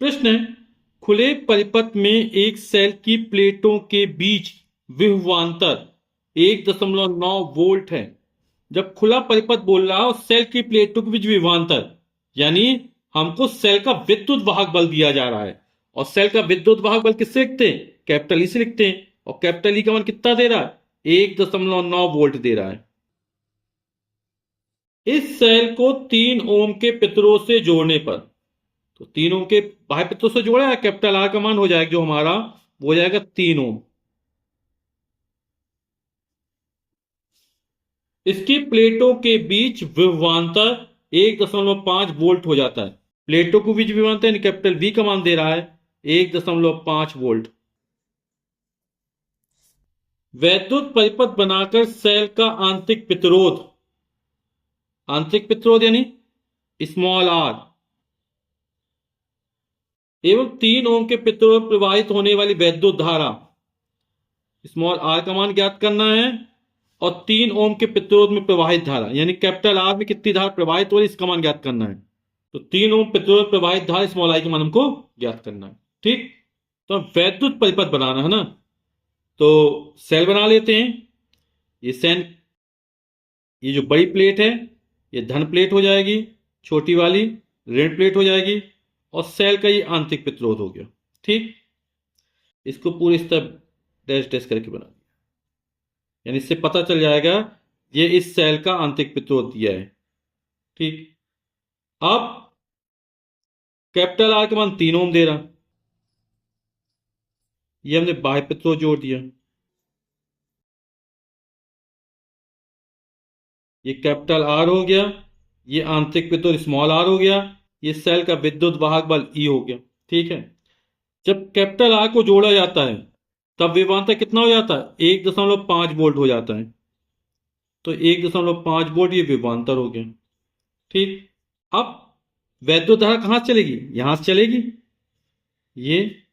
प्रश्न है, खुले परिपथ में एक सेल की प्लेटों के बीच विभवांतर 1.9 वोल्ट है। जब खुला परिपथ बोल रहा हो सेल की प्लेटों के बीच विभवांतर, यानी हमको सेल का विद्युत वाहक बल दिया जा रहा है। और सेल का विद्युत वाहक बल किससे लिखते हैं? कैपिटल ई से लिखते हैं। और कैपिटल ई का मान कितना दे रहा है? 1.9 वोल्ट दे रहा है। इस सेल को 3 ओम के प्रतिरोध से जोड़ने पर, तो 3 ओम के बाह्य प्रतिरोध से जोड़ा है, कैपिटल आर का मान हो जाएगा जो हमारा, वो हो जाएगा 3 ओम। इसकी प्लेटों के बीच विभवांतर 1.5 वोल्ट हो जाता है। प्लेटों के बीच विभवांतर यानी कैपिटल वी का मान दे रहा है 1.5 वोल्ट। वैद्युत परिपथ बनाकर सेल का आंतरिक प्रतिरोध, आंतरिक प्रतिरोध यानी स्मॉल आर, एवं 3 ओम के प्रतिरोध प्रवाहित होने वाली वैद्युत धारा, स्मॉल आर का मान ज्ञात करना है। और 3 ओम के प्रतिरोध में प्रवाहित धारा यानी कैपिटल आर में कितनी धारा प्रवाहित हो रही है इसका मान ज्ञात करना है। तो 3 ओम प्रतिरोध प्रवाहित धारा स्मॉल आई का मान हमको ज्ञात करना है। ठीक, तो वैद्युत परिपथ बनाना है ना, तो सेल बना लेते हैं। ये सेल, ये जो बड़ी प्लेट है ये धन प्लेट हो जाएगी, छोटी वाली ऋण प्लेट हो जाएगी, और सेल का ये आंतरिक प्रतिरोध हो गया। ठीक, इसको पूरी इस तरह डैश डैश करके बना दिया, यानी इससे पता चल जाएगा ये इस सेल का आंतरिक प्रतिरोध दिया है। ठीक, अब कैपिटल आर का मान 3 ओम दे रहा, ये हमने बाह्य प्रतिरोध जोड़ दिया। ये कैपिटल आर हो गया, ये आंतरिक प्रतिरोध स्मॉल आर हो गया, ये सेल का विद्युत वाहक बल ई हो गया। ठीक है, जब कैपिटल आर को जोड़ा जाता है तब विभवांतर कितना हो जाता है? 1.5 वोल्ट हो जाता है। तो 1.5 वोल्ट ये विभवांतर हो गया। ठीक, अब वैद्युत धारा कहां से चलेगी? यहां से चलेगी ये।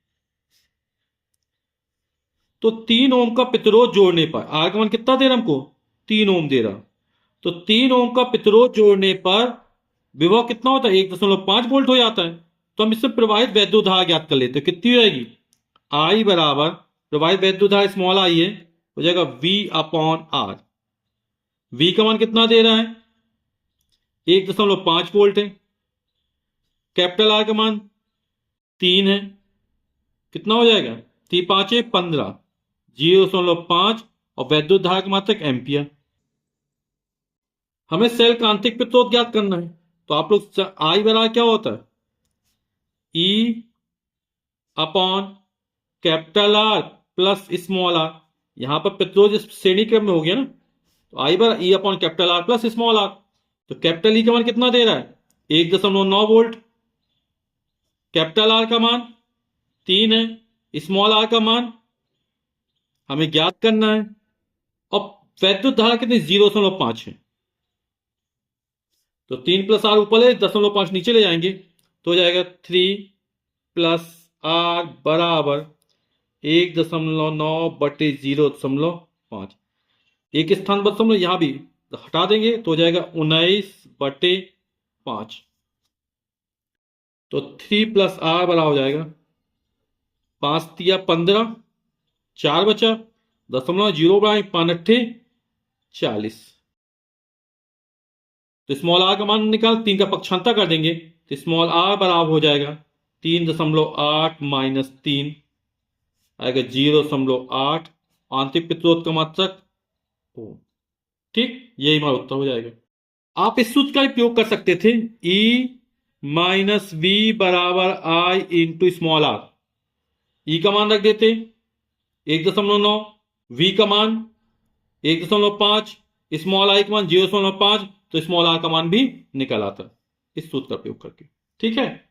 तो 3 ओम का प्रतिरोध जोड़ने पर आर का मान कितना दे रहा हमको? 3 ओम दे रहा। तो 3 ओम का प्रतिरोध जोड़ने पर विभव कितना होता है? 1.5 वोल्ट हो जाता है। तो हम इससे प्रवाहित वैद्युत धारा ज्ञात कर लेते हैं। कितनी हो जाएगी? आई बराबर प्रवाहित वैद्युत धारा स्मॉल आई है, हो जाएगा V अपॉन आर। V का मान कितना दे रहा है? 1.5 वोल्ट है। कैपिटल आर का मान 3 है, कितना हो जाएगा? 3 5 15, 0.5, और वैद्युत धारा की मात्रक एम्पियर। हमें सेल का आंतरिक प्रतिरोध ज्ञात करना है, तो आप लोग आई बराबर क्या होता है? E upon capital R plus small R. यहां पर प्रतिरोध इस श्रेणी क्रम में हो गया ना, तो आई बराबर E upon capital R plus small R. तो कैपिटल ई का मान कितना दे रहा है? 1.9 वोल्ट। कैपिटल आर का मान 3 है, स्मॉल आर का मान हमें ज्ञात करना है। और वैद्युत धारा कितनी? 0.5 है। तो 3 प्लस आर ऊपर ले, 0.5 नीचे ले जाएंगे, तो हो जाएगा 3 प्लस आर बराबर 1.9 बटे 0.5। एक स्थान पर दशमलव यहां भी हटा देंगे तो हो जाएगा 19/5। तो 3 प्लस आर बराबर हो जाएगा 5 तिया 15, 4 बचा, 0.0 बढ़ाए 5 अट्ठे 40। तो स्मॉल आर का मान निकाल, 3 का पक्षांतर कर देंगे तो स्मॉल आर बराबर हो जाएगा 3.8 माइनस 3 आएगा 0.8, आंतरिक प्रतिरोध का मात्रक ओम। ठीक, यही हमारा उत्तर हो जाएगा। आप इस सूत्र का उपयोग कर सकते थे, E माइनस वी बराबर आई इंटू स्मॉल आर। ई का मान रख देते 1.9, वी का मान 1.5, स्मॉल आई का मान 0.5, तो स्मॉल आर का मान भी निकल आता इस सूत्र का उपयोग करके। ठीक है।